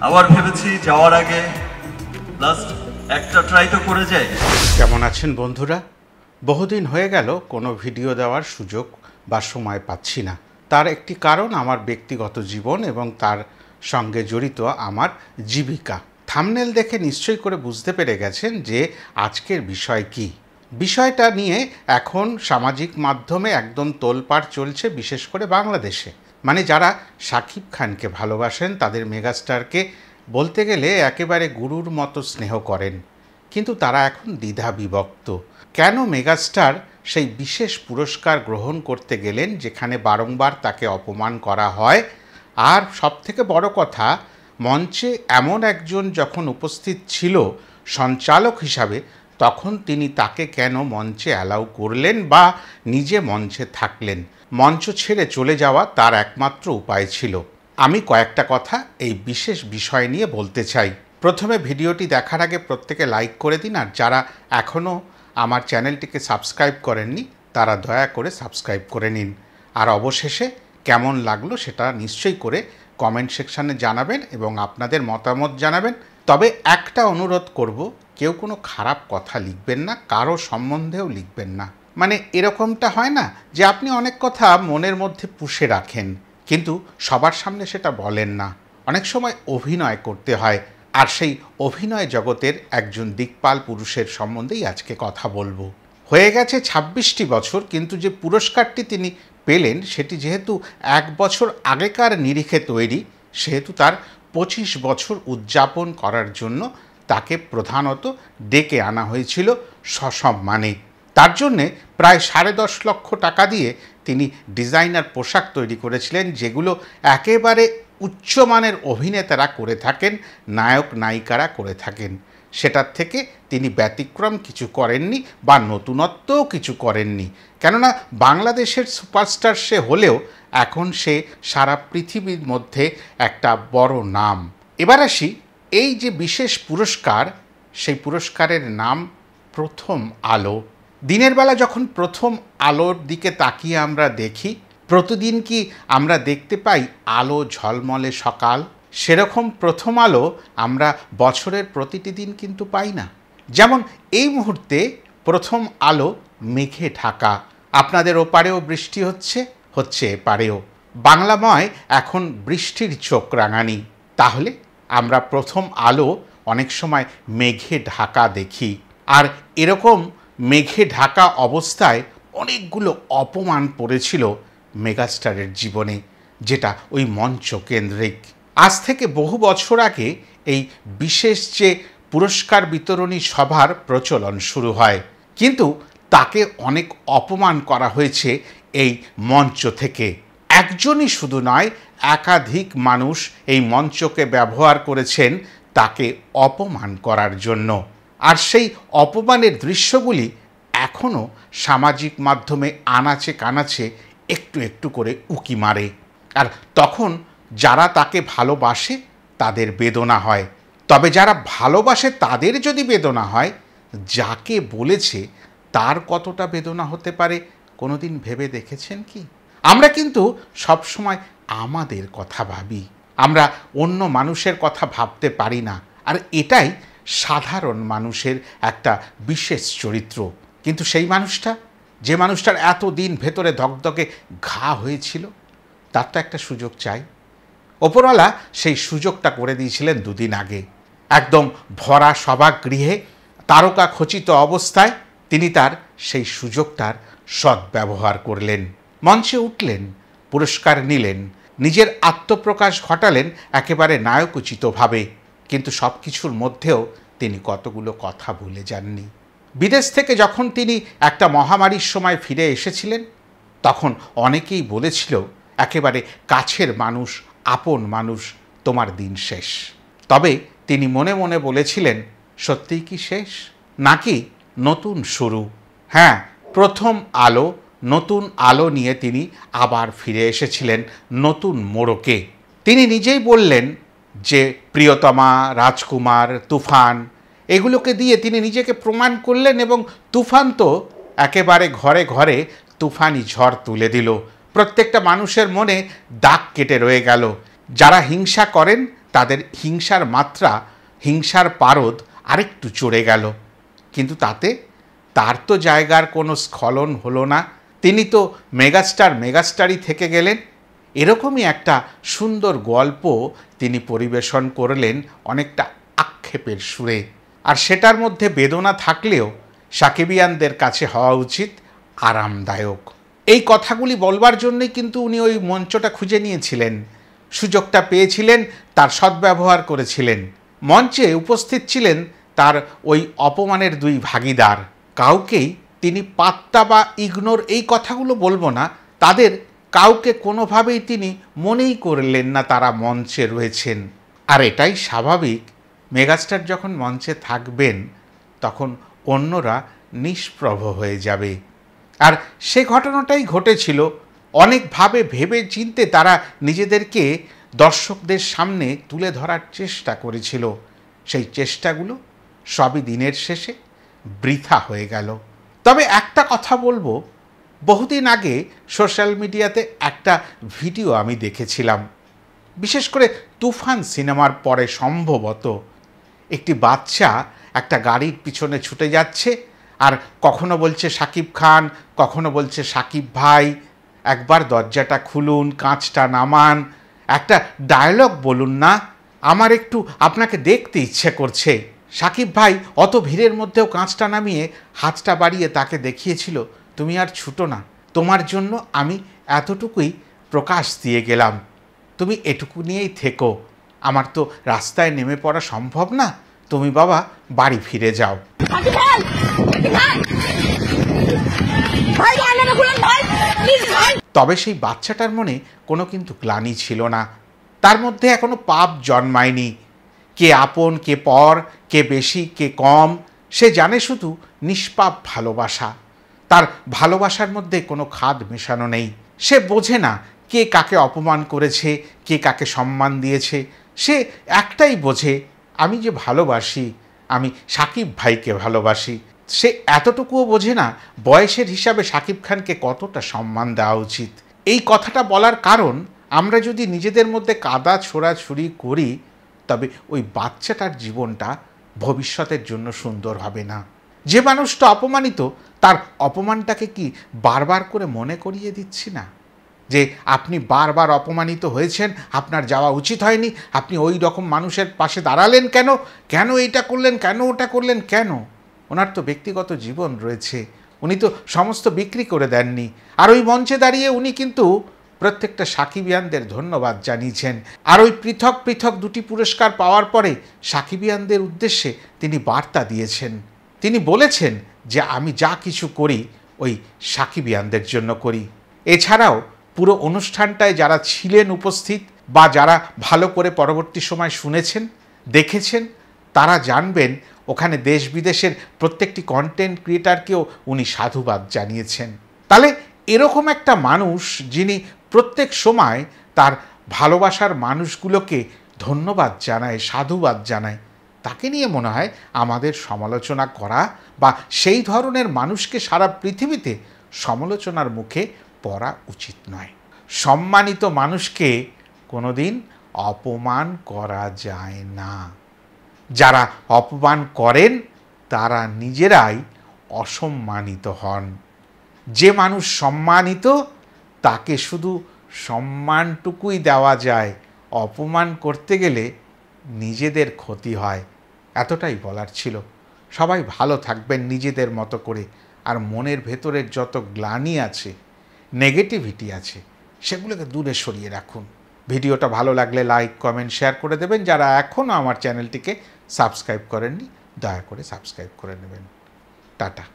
আবার ভেবেছি যাওয়ার আগে লাস্ট একটা ট্রাই তো করে যাই। কেমন আছেন বন্ধুরা? বহুদিন হয়ে গেল কোনো ভিডিও দেওয়ার সুযোগ বা সময় পাচ্ছি না। তার একটি কারণ আমার ব্যক্তিগত জীবন এবং তার সঙ্গে জড়িত আমার জীবিকা। থাম্বনেল দেখে নিশ্চয়ই করে বুঝতে পেরে গেছেন যে আজকের বিষয় কি। বিষয়টা নিয়ে এখন সামাজিক মাধ্যমে একদম তোলপাড় চলছে, বিশেষ করে বাংলাদেশে। মানে যারা শাকিব খানকে ভালোবাসেন তাদের মেগাস্টারকে বলতে গেলে একেবারে গুরুর মতো স্নেহ করেন, কিন্তু তারা এখন দ্বিধা বিভক্ত। কেন মেগাস্টার সেই বিশেষ পুরস্কার গ্রহণ করতে গেলেন যেখানে বারংবার তাকে অপমান করা হয়, আর সবথেকে বড় কথা, মঞ্চে এমন একজন যখন উপস্থিত ছিল সঞ্চালক হিসাবে, তখন তিনি তাকে কেন মঞ্চে অ্যালাউ করলেন বা নিজে মঞ্চে থাকলেন? মঞ্চ ছেড়ে চলে যাওয়া তার একমাত্র উপায় ছিল। আমি কয়েকটা কথা এই বিশেষ বিষয় নিয়ে বলতে চাই। প্রথমে ভিডিওটি দেখার আগে প্রত্যেকে লাইক করে দিন, আর যারা এখনও আমার চ্যানেলটিকে সাবস্ক্রাইব করেননি তারা দয়া করে সাবস্ক্রাইব করে নিন। আর অবশেষে কেমন লাগলো সেটা নিশ্চয়ই করে কমেন্ট সেকশানে জানাবেন এবং আপনাদের মতামত জানাবেন। তবে একটা অনুরোধ করব, কেউ কোনো খারাপ কথা লিখবেন না, কারো সম্বন্ধেও লিখবেন না। মানে এরকমটা হয় না যে আপনি অনেক কথা মনের মধ্যে পুষে রাখেন কিন্তু সবার সামনে সেটা বলেন না। অনেক সময় অভিনয় করতে হয়, আর সেই অভিনয় জগতের একজন দিকপাল পুরুষের সম্বন্ধেই আজকে কথা বলবো। হয়ে গেছে 26টি বছর, কিন্তু যে পুরস্কারটি তিনি পেলেন সেটি যেহেতু 1 বছর আগেকার নিরিখে তৈরি, সেহেতু তার 25 বছর উদযাপন করার জন্য তাকে প্রধানত ডেকে আনা হয়েছিল সসম্মানে। তার জন্যে প্রায় 10.5 লক্ষ টাকা দিয়ে তিনি ডিজাইনার পোশাক তৈরি করেছিলেন, যেগুলো একেবারে উচ্চমানের অভিনেতারা করে থাকেন, নায়ক নায়িকারা করে থাকেন। সেটার থেকে তিনি ব্যতিক্রম কিছু করেননি বা নতুনত্বও কিছু করেননি, কেননা বাংলাদেশের সুপারস্টার সে হলেও এখন সে সারা পৃথিবীর মধ্যে একটা বড় নাম। এবার আসি, এই যে বিশেষ পুরস্কার, সেই পুরস্কারের নাম প্রথম আলো। দিনের বেলা যখন প্রথম আলোর দিকে তাকিয়ে আমরা দেখি, প্রতিদিন কি আমরা দেখতে পাই আলো ঝলমলে সকাল? সেরকম প্রথম আলো আমরা বছরের প্রতিটি দিন কিন্তু পাই না। যেমন এই মুহূর্তে প্রথম আলো মেঘে ঢাকা। আপনাদের ওপারেও বৃষ্টি হচ্ছে এপারেও। বাংলাময় এখন বৃষ্টির চোখ রাঙানি। তাহলে আমরা প্রথম আলো অনেক সময় মেঘে ঢাকা দেখি। আর এরকম মেঘে ঢাকা অবস্থায় অনেকগুলো অপমান পড়েছিল মেগাস্টারের জীবনে, যেটা ওই মঞ্চ কেন্দ্রিক। আজ থেকে বহু বছর আগে এই বিশেষ যে পুরস্কার বিতরণী সভার প্রচলন শুরু হয়, কিন্তু তাকে অনেক অপমান করা হয়েছে এই মঞ্চ থেকে। একজনই শুধু নয়, একাধিক মানুষ এই মঞ্চকে ব্যবহার করেছেন তাকে অপমান করার জন্য। আর সেই অপমানের দৃশ্যগুলি এখনও সামাজিক মাধ্যমে আনাচে কানাচে একটু একটু করে উকি মারে। আর তখন যারা তাকে ভালোবাসে তাদের বেদনা হয়। তবে যারা ভালোবাসে তাদের যদি বেদনা হয়, যাকে বলেছে তার কতটা বেদনা হতে পারে কোনোদিন ভেবে দেখেছেন কি? আমরা কিন্তু সবসময় আমাদের কথা ভাবি, আমরা অন্য মানুষের কথা ভাবতে পারি না। আর এটাই সাধারণ মানুষের একটা বিশেষ চরিত্র। কিন্তু সেই মানুষটা, যে মানুষটার এত দিন ভেতরে দগদগে ঘা হয়েছিল, তার তো একটা সুযোগ চাই। ওপরওয়ালা সেই সুযোগটা করে দিয়েছিলেন 2 দিন আগে। একদম ভরা সভাগৃহে তারকা খচিত অবস্থায় তিনি তার সেই সুযোগটার সদ্ব্যবহার করলেন। মঞ্চে উঠলেন, পুরস্কার নিলেন, নিজের আত্মপ্রকাশ ঘটালেন একেবারে নায়কোচিতভাবে। কিন্তু সব কিছুর মধ্যেও তিনি কতগুলো কথা ভুলে যাননি। বিদেশ থেকে যখন তিনি একটা মহামারীর সময় ফিরে এসেছিলেন, তখন অনেকেই বলেছিল, একেবারে কাছের মানুষ, আপন মানুষ, তোমার দিন শেষ। তবে তিনি মনে মনে বলেছিলেন, সত্যিই কি শেষ, নাকি নতুন শুরু? হ্যাঁ, প্রথম আলো, নতুন আলো নিয়ে তিনি আবার ফিরে এসেছিলেন নতুন মোড়কে। তিনি নিজেই বললেন যে প্রিয়তমা, রাজকুমার, তুফান, এগুলোকে দিয়ে তিনি নিজেকে প্রমাণ করলেন, এবং তুফান তো একেবারে ঘরে ঘরে তুফানি ঝড় তুলে দিল। প্রত্যেকটা মানুষের মনে দাগ কেটে রয়ে গেল। যারা হিংসা করেন তাদের হিংসার মাত্রা, হিংসার পারদ আরেকটু চড়ে গেল। কিন্তু তাতে তার তো জায়গার কোনো স্খলন হলো না। তিনি তো মেগাস্টারই থেকে গেলেন। এরকমই একটা সুন্দর গল্প তিনি পরিবেশন করলেন অনেকটা আক্ষেপের সুরে। আর সেটার মধ্যে বেদনা থাকলেও সাকিবিয়ানদের কাছে হওয়া উচিত আরামদায়ক। এই কথাগুলি বলবার জন্যই কিন্তু উনি ওই মঞ্চটা খুঁজে নিয়েছিলেন, সুযোগটা পেয়েছিলেন, তার সদ্ব্যবহার করেছিলেন। মঞ্চে উপস্থিত ছিলেন তার ওই অপমানের দুই ভাগীদার। কাউকেই তিনি পাত্তা বা ইগনোর এই কথাগুলো বলবো না, তাদের কাউকে কোনোভাবেই তিনি মনেই করলেন না তারা মঞ্চে রয়েছেন। আর এটাই স্বাভাবিক, মেগাস্টার যখন মঞ্চে থাকবেন তখন অন্যরা নিষ্প্রভ হয়ে যাবে। আর সে ঘটনাটাই ঘটেছিল। অনেকভাবে ভেবে চিন্তে তারা নিজেদেরকে দর্শকদের সামনে তুলে ধরার চেষ্টা করেছিল। সেই চেষ্টাগুলো সবই দিনের শেষে বৃথা হয়ে গেল। তবে একটা কথা বলবো, বহুদিন আগে সোশ্যাল মিডিয়াতে একটা ভিডিও আমি দেখেছিলাম, বিশেষ করে তুফান সিনেমার পরে সম্ভবত। একটি বাচ্চা একটা গাড়ির পিছনে ছুটে যাচ্ছে, আর কখনো বলছে শাকিব খান, কখনো বলছে শাকিব ভাই, একবার দরজাটা খুলুন, কাঁচটা নামান, একটা ডায়লগ বলুন না, আমার একটু আপনাকে দেখতে ইচ্ছে করছে। শাকিব ভাই অত ভিড়ের মধ্যেও কাঁচটা নামিয়ে হাতটা বাড়িয়ে তাকে দেখিয়েছিল, তুমি আর ছুটো না, তোমার জন্য আমি এতটুকুই প্রকাশ দিয়ে গেলাম, তুমি এটুকু নিয়েই থেকো, আমার তো রাস্তায় নেমে পড়া সম্ভব না, তুমি বাবা বাড়ি ফিরে যাও। তবে সেই বাচ্চাটার মনে কোনো কিন্তু গ্লানি ছিল না, তার মধ্যে এখনো পাপ জন্মায়নি। কে আপন কে পর, কে বেশি কে কম, সে জানে শুধু নিষ্পাপ ভালোবাসা। তার ভালোবাসার মধ্যে কোনো খাদ মেশানো নেই। সে বোঝে না কে কাকে অপমান করেছে, কে কাকে সম্মান দিয়েছে। সে একটাই বোঝে, আমি যে ভালোবাসি, আমি শাকিব ভাইকে ভালোবাসি। সে এতটুকুও বোঝে না বয়সের হিসাবে শাকিব খানকে কতটা সম্মান দেওয়া উচিত। এই কথাটা বলার কারণ, আমরা যদি নিজেদের মধ্যে কাদা ছোড়াছুড়ি করি তবে ওই বাচ্চাটার জীবনটা ভবিষ্যতের জন্য সুন্দর হবে না। যে মানুষটা অপমানিত, তার অপমানটাকে কি বারবার করে মনে করিয়ে দিচ্ছি না যে আপনি বারবার অপমানিত হয়েছেন, আপনার যাওয়া উচিত হয়নি, আপনি ওই রকম মানুষের পাশে দাঁড়ালেন কেন, কেন এইটা করলেন, কেন ওটা করলেন, কেন? ওনার তো ব্যক্তিগত জীবন রয়েছে, উনি তো সমস্ত বিক্রি করে দেননি। আর ওই মঞ্চে দাঁড়িয়ে উনি কিন্তু প্রত্যেকটা সাকিবিয়ানদের ধন্যবাদ জানিয়েছেন। আর ওই পৃথক পৃথক দুটি পুরস্কার পাওয়ার পরে সাকিবিয়ানদের উদ্দেশ্যে তিনি বার্তা দিয়েছেন। তিনি বলেছেন যে আমি যা কিছু করি ওই সাকিবিয়ানদের জন্য করি। এছাড়াও পুরো অনুষ্ঠানটায় যারা ছিলেন উপস্থিত বা যারা ভালো করে পরবর্তী সময় শুনেছেন, দেখেছেন, তারা জানবেন ওখানে দেশ বিদেশের প্রত্যেকটি কন্টেন্ট ক্রিয়েটারকেও উনি সাধুবাদ জানিয়েছেন। তাহলে এরকম একটা মানুষ যিনি প্রত্যেক সময় তার ভালোবাসার মানুষগুলোকে ধন্যবাদ জানায়, সাধুবাদ জানায়, তাকে নিয়ে মনে হয় আমাদের সমালোচনা করা বা সেই ধরনের মানুষকে সারা পৃথিবীতে সমালোচনার মুখে পড়া উচিত নয়। সম্মানিত মানুষকে কোনোদিন অপমান করা যায় না। যারা অপমান করেন তারা নিজেরাই অসম্মানিত হন। যে মানুষ সম্মানিত তাকে শুধু সম্মানটুকুই দেওয়া যায়, অপমান করতে গেলে নিজেদের ক্ষতি হয়। এতটাই বলার ছিল। সবাই ভালো থাকবেন নিজেদের মতো করে। আর মনের ভেতরের যত গ্লানি আছে, নেগেটিভিটি আছে, সেগুলোকে দূরে সরিয়ে রাখুন। ভিডিওটা ভালো লাগলে লাইক, কমেন্ট, শেয়ার করে দেবেন। যারা এখনও আমার চ্যানেলটিকে সাবস্ক্রাইব করেননি, দয়া করে সাবস্ক্রাইব করে নেবেন। টাটা।